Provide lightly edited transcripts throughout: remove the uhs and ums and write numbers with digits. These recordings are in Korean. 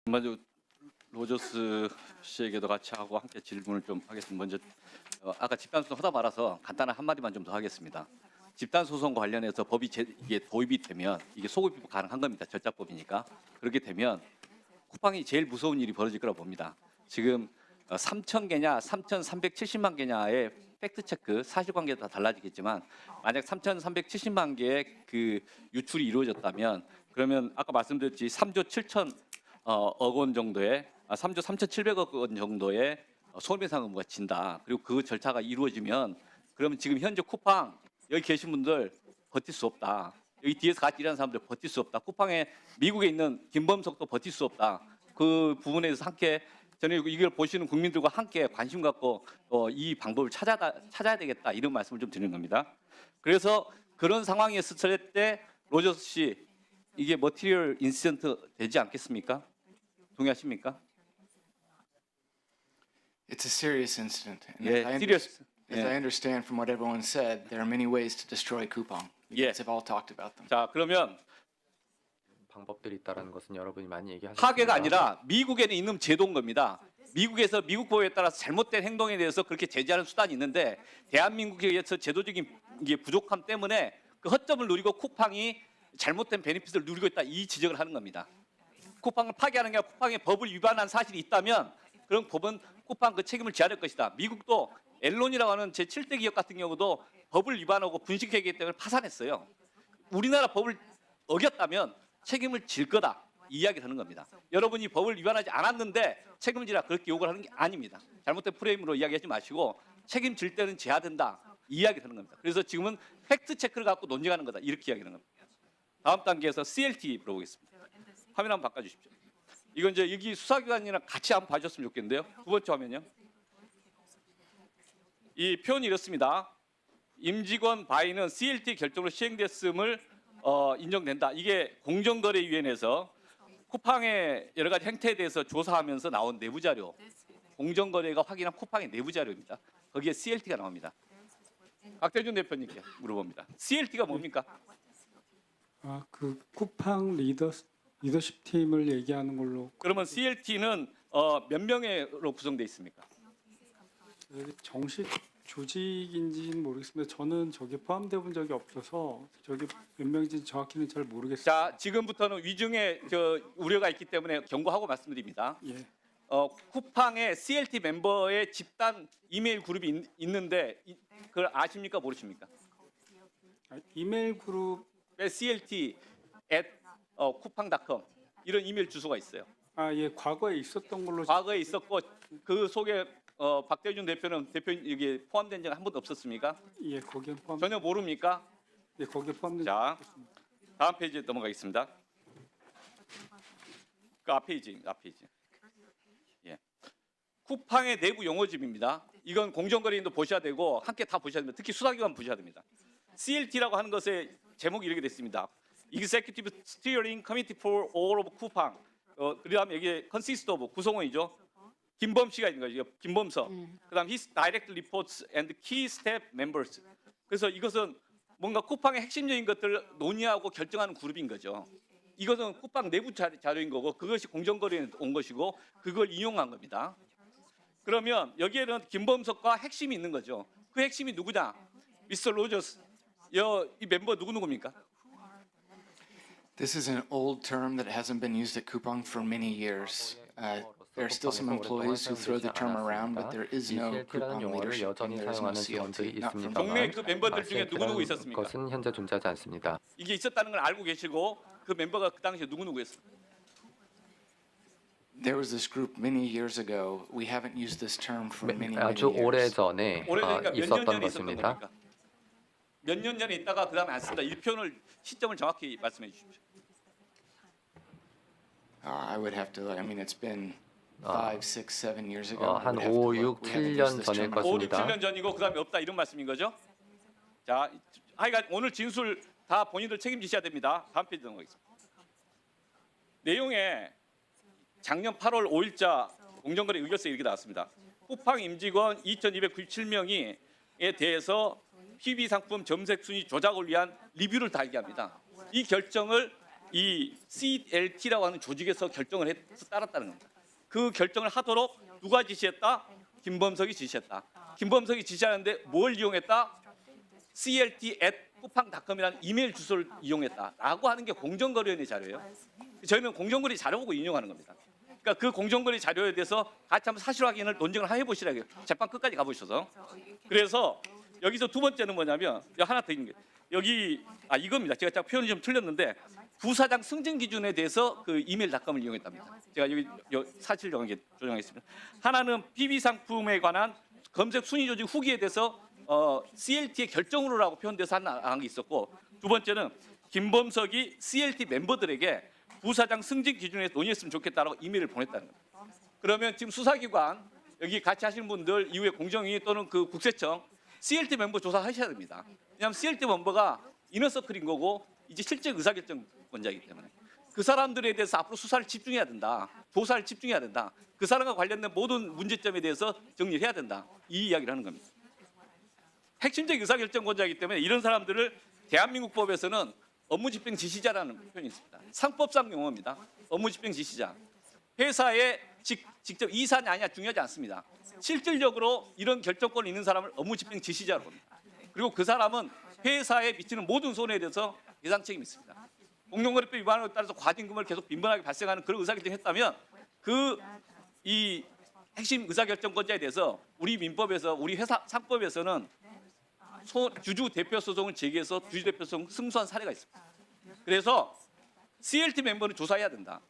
먼저 로저스 씨에게도 같이 하고 함께 질문을 좀 하겠습니다. 먼저 아까 집단소송 하다 말아서 간단한 한마디만 좀 더 하겠습니다. 집단소송과 관련해서 법이 이게 도입이 되면 이게 소급이 가능한 겁니다. 절자법이니까. 그렇게 되면 쿠팡이 제일 무서운 일이 벌어질 거라고 봅니다. 지금 3,000개냐 3,370만 개냐의 팩트체크 사실관계도 다 달라지겠지만 만약 3,370만 개의 그 유출이 이루어졌다면 그러면 아까 말씀드렸지 3조 7천억 원 정도의 3조 3,700억 원 정도의 손해배상 의무가 진다. 그리고 그 절차가 이루어지면 그러면 지금 현재 쿠팡 여기 계신 분들 버틸 수 없다. 여기 뒤에서 같이 일하는 사람들 버틸 수 없다. 쿠팡에 미국에 있는 김범석도 버틸 수 없다. 그 부분에 대해서 함께 저는 이걸 보시는 국민들과 함께 관심 갖고 이 방법을 찾아야 되겠다. 이런 말씀을 좀 드리는 겁니다. 그래서 그런 상황에 있을 때 로저스 씨 이게 머티리얼 인시던트 되지 않겠습니까? 동의하십니까? It's a serious incident. And 예, serious. as I understand from what everyone said, there are many ways to destroy Coupang. You 예. guys have all talked about them. 자, 그러면 방법들이 있다라는 것은 여러분이 많이 얘기하셨습니다. 파괴가 아니라 미국에는 있는 제도인 겁니다. 미국에서 미국 법에 따라서 잘못된 행동에 대해서 그렇게 제재하는 수단이 있는데 대한민국에 의해서 제도적인 이게 부족함 때문에 그 허점을 누리고 쿠팡이 잘못된 베네핏을 누리고 있다 이 지적을 하는 겁니다. 쿠팡을 파괴하는 게 아니라 쿠팡의 법을 위반한 사실이 있다면 그런 법은 쿠팡 그 책임을 져야 될 것이다. 미국도 앨론이라고 하는 제7대 기업 같은 경우도 법을 위반하고 분식회계 때문에 파산했어요. 우리나라 법을 어겼다면 책임을 질 거다. 이 이야기를 하는 겁니다. 여러분이 법을 위반하지 않았는데 책임을 지라 그렇게 욕을 하는 게 아닙니다. 잘못된 프레임으로 이야기하지 마시고 책임질 때는 져야 된다. 이 이야기를 하는 겁니다. 그래서 지금은 팩트 체크를 갖고 논쟁하는 거다. 이렇게 이야기하는 겁니다. 다음 단계에서 CLT 물어보겠습니다. 화면 한번 바꿔주십시오. 이건 이제 여기 수사기관이랑 같이 한번 봐주셨으면 좋겠는데요. 두 번째 화면요. 이 표현이 이렇습니다. 임직원 바이는 CLT 결정으로 시행됐음을 인정된다. 이게 공정거래위원회에서 쿠팡의 여러 가지 행태에 대해서 조사하면서 나온 내부 자료, 공정거래가 확인한 쿠팡의 내부 자료입니다. 거기에 CLT가 나옵니다. 박대준 대표님께 물어봅니다. CLT가 뭡니까? 그 쿠팡 리더십 팀을 얘기하는 걸로. 그러면 CLT는 몇 명으로 구성되어 있습니까? 정식 조직인지는 모르겠습니다. 저는 저기 포함되어 본 적이 없어서 저기 몇 명인지 정확히는 잘 모르겠습니다. 자, 지금부터는 위중에 우려가 있기 때문에 경고하고 말씀드립니다. 예. 쿠팡의 CLT 멤버의 집단 이메일 그룹이 있는데 그걸 아십니까 모르십니까? 이메일 그룹. CLT @쿠팡.com 이런 이메일 주소가 있어요. 예, 과거에 있었던 걸로. 과거에 있었고 그 속에 박대준 대표는 여기 포함된 적은 한 번도 없었습니까? 예, 거기에 포함. 전혀 모릅니까? 예, 거기에 포함된. 자, 다음 페이지에 넘어가겠습니다. 그 앞 페이지. 예. 쿠팡의 내부 용어집입니다. 이건 공정거래인도 보셔야 되고 함께 다 보셔야 됩니다. 특히 수사기관 보셔야 됩니다. CLT라고 하는 것의 제목이 이렇게 됐습니다. Executive Steering Committee for All of Coupang. 그다음에 여기 consist of 구성원이죠. 김범 씨가 있는 거죠. 김범석. 그다음 his direct reports and key staff members. 그래서 이것은 뭔가 쿠팡의 핵심적인 것들을 논의하고 결정하는 그룹인 거죠. 이것은 쿠팡 내부 자료인 거고 그것이 공정거래에 온 것이고 그걸 이용한 겁니다. 그러면 여기에는 김범석과 핵심이 있는 거죠. 그 핵심이 누구냐? 미스터 로저스. 이 멤버 누구입니까? This is an old term that hasn't been used at Coupang for many years. There are still some employees who throw the term around, but there is no CLT라는 Coupang 용어를 leadership 여전히 and there is no 사용하는 직원들이 CLT, not from 동네 있습니다만 그 멤버들 중에 누구누구 있었습니까? 것은 현재 존재하지 않습니다. 이게 있었다는 걸 알고 계시고 그 멤버가 그 당시에 누구였습니까? There was this group many years ago. We haven't used this term for many 아주 years. 오래전에 오래되니까 몇 년 있었던 전에 있었던 것입니다. 겁니까? 몇 년 전에 있다가 그다음에 안 쓴다. 이 표현을 시점을 정확히 말씀해 주십시오. I would have to. I mean, it's been 5, 6, 7 years ago. I 한 would have to 5, look. 6, We haven't 7년 used this 전일 term. 5, 6, 것입니다. 7년 전이고 그다음에 없다 이런 말씀인 거죠? 자, 하여간 오늘 진술 다 본인들 책임지셔야 됩니다. 다음 페이지 넘어가겠습니다. 내용에 작년 8월 5일자 공정거래 의결서에 이렇게 나왔습니다. 쿠팡 임직원 2,297명에 대해서 PB 상품 점색 순위 조작을 위한 리뷰를 달게 합니다. 이 결정을 이 CLT라고 하는 조직에서 결정을 해서 따랐다는 겁니다. 그 결정을 하도록 누가 지시했다? 김범석이 지시했다. 김범석이 지시하는데 뭘 이용했다? clt@쿠팡닷컴이라는 이메일 주소를 이용했다라고 하는 게 공정거래위원회 자료예요. 저희는 공정거래 자료 보고 인용하는 겁니다. 그러니까 그 공정거래 자료에 대해서 같이 한번 사실 확인을 논쟁을 해보시라고요. 재판 끝까지 가보셔서. 그래서 여기서 두 번째는 뭐냐면 하나 더 있는 게 여기 이겁니다. 제가 딱 표현이 좀 틀렸는데 부사장 승진 기준에 대해서 그 이메일닷컴을 이용했답니다. 제가 여기 사실 조정하겠습니다. 하나는 PB 상품에 관한 검색 순위 조직 후기에 대해서 CLT의 결정으로라고 표현돼서 한 게 있었고, 두 번째는 김범석이 CLT 멤버들에게 부사장 승진 기준에 논의했으면 좋겠다라고 이메일을 보냈다는 겁니다. 그러면 지금 수사기관 여기 같이 하시는 분들 이후에 공정위 또는 그 국세청 CLT 멤버 조사하셔야 됩니다. 왜냐하면 CLT 멤버가 이너서클인 거고 이제 실제 의사결정권자이기 때문에 그 사람들에 대해서 앞으로 수사를 집중해야 된다. 조사를 집중해야 된다. 그 사람과 관련된 모든 문제점에 대해서 정리를 해야 된다. 이 이야기를 하는 겁니다. 핵심적 의사결정권자이기 때문에 이런 사람들을 대한민국 법에서는 업무집행 지시자라는 표현이 있습니다. 상법상 용어입니다. 업무집행 지시자. 회사에 직접 이사냐 아니냐 중요하지 않습니다. 실질적으로 이런 결정권이 있는 사람을 업무집행 지시자로 봅니다. 그리고 그 사람은 회사에 미치는 모든 손해에 대해서 배상 책임이 있습니다. 공정거래법 위반에 따라서 과징금을 계속 빈번하게 발생하는 그런 의사결정을 했다면 이 핵심 의사결정권자에 대해서 우리 민법에서 우리 회사 상법에서는 주주 대표 소송을 제기해서 주주 대표 소송 승소한 사례가 있습니다. 그래서 CLT 멤버는 조사해야 된다.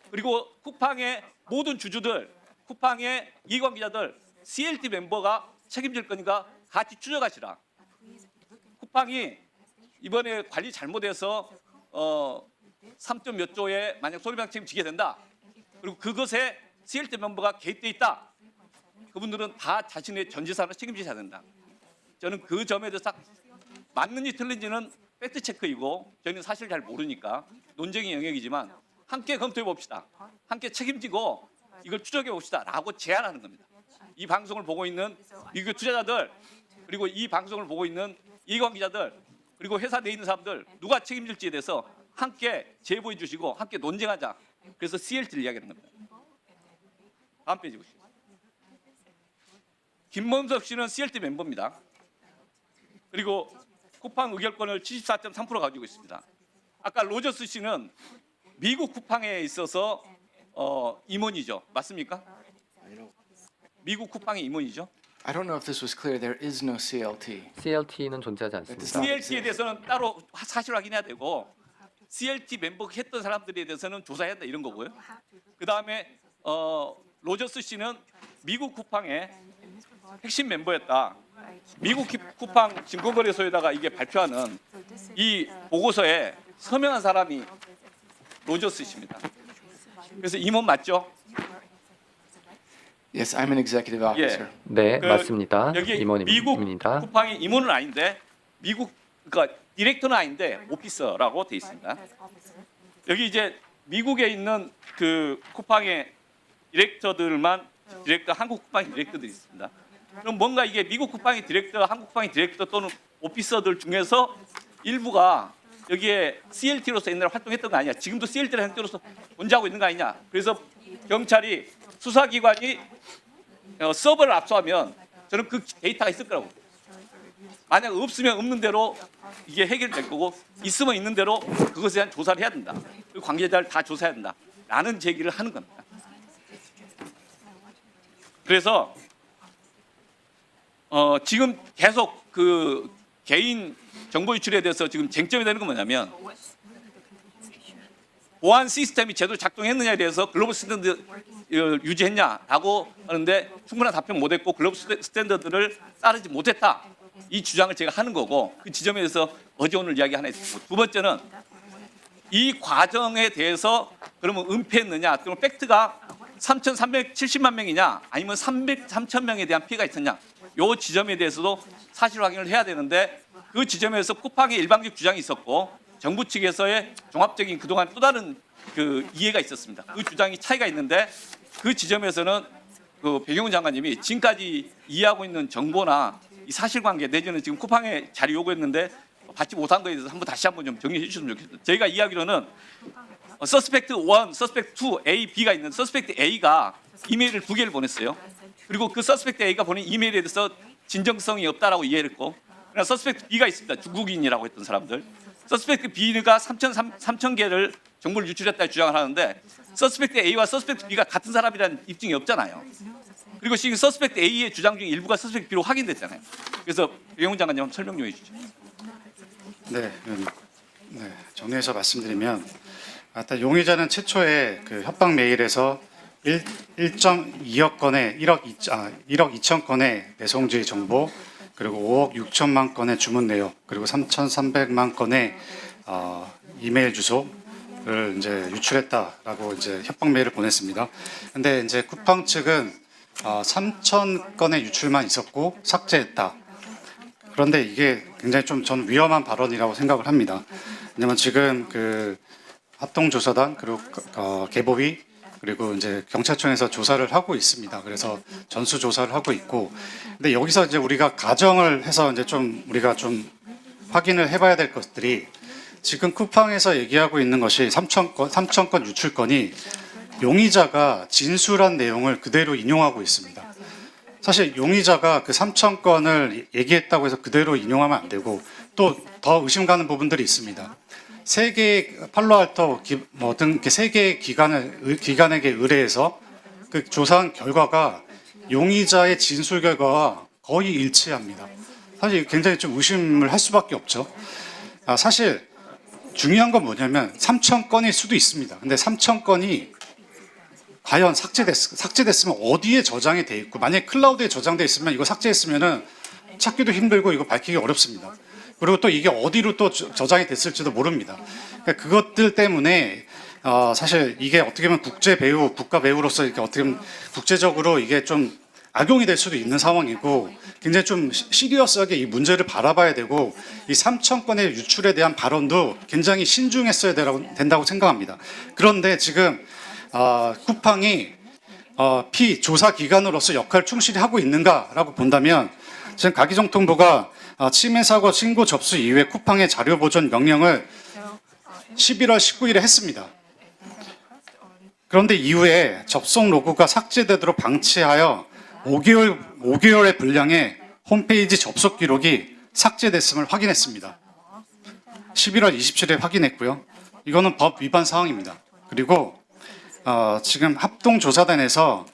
그리고 쿠팡의 모든 주주들, 쿠팡의 이관기자들 CLT 멤버가 책임질 거니까 같이 추적하시라. 쿠팡이 이번에 관리 잘못해서 3점 몇 조에 만약 손해배상 책임지게 된다. 그리고 그것에 CLT 멤버가 개입돼 있다. 그분들은 다 자신의 전 재산을 책임지셔야 된다. 저는 그 점에 대해서 맞는지 틀린지는 팩트 체크이고 저희는 사실 잘 모르니까 논쟁의 영역이지만 함께 검토해 봅시다. 함께 책임지고 이걸 추적해 봅시다라고 제안하는 겁니다. 이 방송을 보고 있는 미국 투자자들 그리고 이 방송을 보고 있는 이관기자들 그리고 회사 내에 있는 사람들 누가 책임질지에 대해서 함께 제보해 주시고 함께 논쟁하자. 그래서 CLT를 이야기하는 겁니다. 다음 페이지 보시죠. 김범석 씨는 CLT 멤버입니다. 그리고 쿠팡 의결권을 74.3% 가지고 있습니다. 아까 로저스 씨는 미국 쿠팡에 있어서 임원이죠. 맞습니까? 미국 쿠팡의 임원이죠. I don't know if this was clear. There is no CLT. CLT는 존재하지 않습니다. CLT에 대해서는 따로 사실 확인해야 되고 CLT 멤버 했던 사람들에 대해서는 조사해야 한다 이런 거고요. 그 다음에 로저스 씨는 미국 쿠팡의 핵심 멤버였다. 미국 쿠팡 증권거래소에다가 이게 발표하는 이 보고서에 서명한 사람이 로저스 씨입니다. 그래서 임원 맞죠? Yes, I'm an executive officer. 네, 그 맞습니다. 여기 임원입니다. 미국 쿠팡의 임원은 아닌데 그러니까 디렉터는 아닌데 오피서라고 돼 있습니다. 여기 이제 미국에 있는 그 쿠팡의 한국 쿠팡의 디렉터들이 있습니다. 그럼 뭔가 이게 미국 쿠팡의 디렉터, 한국 쿠팡의 디렉터 또는 오피서들 중에서 일부가 여기에 CLT로서 옛날에 활동했던 거 아니냐? 지금도 CLT라는 형태로서 존재하고 있는 거 아니냐? 그래서 경찰이 수사기관이 서버를 압수하면 저는 그 데이터가 있을 거라고. 만약 없으면 없는 대로 이게 해결될 거고 있으면 있는 대로 그것에 대한 조사를 해야 된다. 그 관계자를 다 조사해야 된다. 라는 제기를 하는 겁니다. 그래서 지금 계속 그 개인 정보 유출에 대해서 지금 쟁점이 되는 건 뭐냐면 보안 시스템이 제대로 작동했느냐에 대해서 글로벌 스탠더드 유지했냐라고 하는데 충분한 답변 못했고 글로벌 스탠더드를 따르지 못했다. 이 주장을 제가 하는 거고 그 지점에 대해서 어제 오늘 이야기 하나 있었고 두 번째는 이 과정에 대해서 그러면 은폐했느냐 또는 팩트가 3,370만 명이냐 아니면 3,000명에 대한 피해가 있었냐 이 지점에 대해서도 사실 확인을 해야 되는데 그 지점에서 쿠팡의 일방적 주장이 있었고 정부 측에서의 종합적인 그동안 또 다른 그 이해가 있었습니다. 그 주장이 차이가 있는데 그 지점에서는 그 배경훈 장관님이 지금까지 이해하고 있는 정보나 이 사실관계 내지는 지금 쿠팡에 자료 요구했는데 받지 못한 거에 대해서 다시 한번 좀 정리해 주셨으면 좋겠습니다. 저희가 이야기로는 서스펙트 1, 서스펙트 2, A, B가 있는 서스펙트 A가 이메일을 2개를 보냈어요. 그리고 그 서스펙트 A가 보낸 이메일에 대해서 진정성이 없다라고 이해를 했고, 그러나 서스펙트 B가 있습니다. 중국인이라고 했던 사람들. 서스펙트 B가 3천 개를 정보를 유출했다 주장을 하는데 서스펙트 A와 서스펙트 B가 같은 사람이라는 입증이 없잖아요. 그리고 지금 서스펙트 A의 주장 중에 일부가 서스펙트 B로 확인됐잖아요. 그래서 배용훈 장관님 한번 설명 좀 해주시죠. 네, 정리해서 말씀드리면 아까 용의자는 최초에 그 협박 메일에서 1.2억 건의 1억 2천 건의 배송지 정보, 그리고 5억 6천만 건의 주문 내역, 그리고 3,300만 건의 이메일 주소를 이제 유출했다라고 이제 협박 메일을 보냈습니다. 근데 이제 쿠팡 측은 3천 건의 유출만 있었고 삭제했다. 그런데 이게 굉장히 좀 저는 위험한 발언이라고 생각을 합니다. 왜냐면 지금 그 합동조사단 그리고 개보위 그리고 이제 경찰청에서 조사를 하고 있습니다. 그래서 전수 조사를 하고 있고, 근데 여기서 이제 우리가 가정을 해서 이제 좀 우리가 좀 확인을 해봐야 될 것들이, 지금 쿠팡에서 얘기하고 있는 것이 3천 건 유출건이 용의자가 진술한 내용을 그대로 인용하고 있습니다. 사실 용의자가 그 3천 건을 얘기했다고 해서 그대로 인용하면 안 되고, 또 더 의심 가는 부분들이 있습니다. 세 개의 팔로알토 등 세 개의 기관에게 의뢰해서 그 조사한 결과가 용의자의 진술 결과와 거의 일치합니다. 사실 굉장히 좀 의심을 할 수밖에 없죠. 사실 중요한 건 뭐냐면 3천 건일 수도 있습니다. 근데 3천 건이 과연 삭제됐으면 어디에 저장이 돼 있고, 만약에 클라우드에 저장돼 있으면 이거 삭제했으면은 찾기도 힘들고 이거 밝히기 어렵습니다. 그리고 또 이게 어디로 또 저장이 됐을지도 모릅니다. 그러니까 그것들 때문에 사실 이게 어떻게 보면 국가 배우로서 이렇게 어떻게 보면 국제적으로 이게 좀 악용이 될 수도 있는 상황이고, 굉장히 좀 시리어스하게 이 문제를 바라봐야 되고, 이 3천 건의 유출에 대한 발언도 굉장히 신중했어야 된다고 생각합니다. 그런데 지금 쿠팡이 피조사 기관으로서 역할을 충실히 하고 있는가라고 본다면, 지금 가기정통부가 침해 사고 신고 접수 이후에 쿠팡의 자료 보존 명령을 11월 19일에 했습니다. 그런데 이후에 접속 로그가 삭제되도록 방치하여 5개월의 분량의 홈페이지 접속 기록이 삭제됐음을 확인했습니다. 11월 27일에 확인했고요. 이거는 법 위반 사항입니다. 그리고 지금 합동조사단에서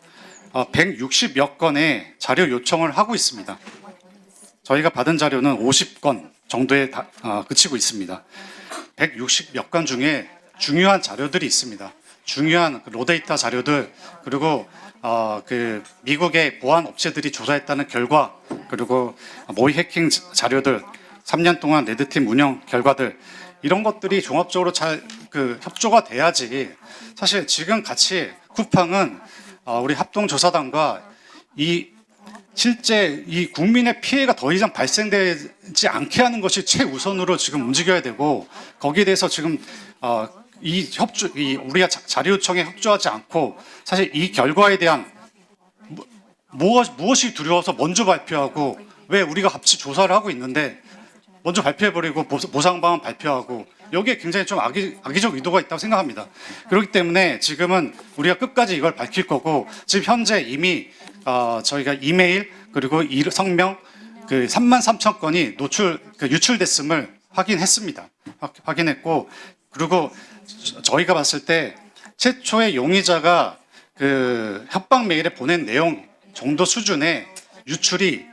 160여 건의 자료 요청을 하고 있습니다. 저희가 받은 자료는 50건 정도에 그치고 있습니다. 160몇 건 중에 중요한 자료들이 있습니다. 중요한 로데이터 자료들, 그리고 그 미국의 보안 업체들이 조사했다는 결과, 그리고 모의 해킹 자료들, 3년 동안 레드팀 운영 결과들, 이런 것들이 종합적으로 잘 협조가 돼야지. 사실 지금 같이 쿠팡은 우리 합동조사단과 실제 이 국민의 피해가 더 이상 발생되지 않게 하는 것이 최우선으로 지금 움직여야 되고, 거기에 대해서 지금 우리가 자료 요청에 협조하지 않고, 사실 이 결과에 대한 무엇이 두려워서 먼저 발표하고, 왜 우리가 같이 조사를 하고 있는데 먼저 발표해버리고 보상방안 발표하고, 여기에 굉장히 좀 악의적 의도가 있다고 생각합니다. 그렇기 때문에 지금은 우리가 끝까지 이걸 밝힐 거고, 지금 현재 이미 저희가 이메일 그리고 성명 33,000 건이 유출됐음을 확인했습니다. 확인했고, 그리고 저희가 봤을 때 최초의 용의자가 그 협박 메일에 보낸 내용 정도 수준의 유출이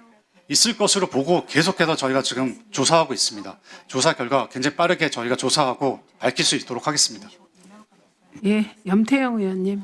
있을 것으로 보고 계속해서 저희가 지금 조사하고 있습니다. 조사 결과 굉장히 빠르게 저희가 조사하고 밝힐 수 있도록 하겠습니다. 예, 염태영 의원님.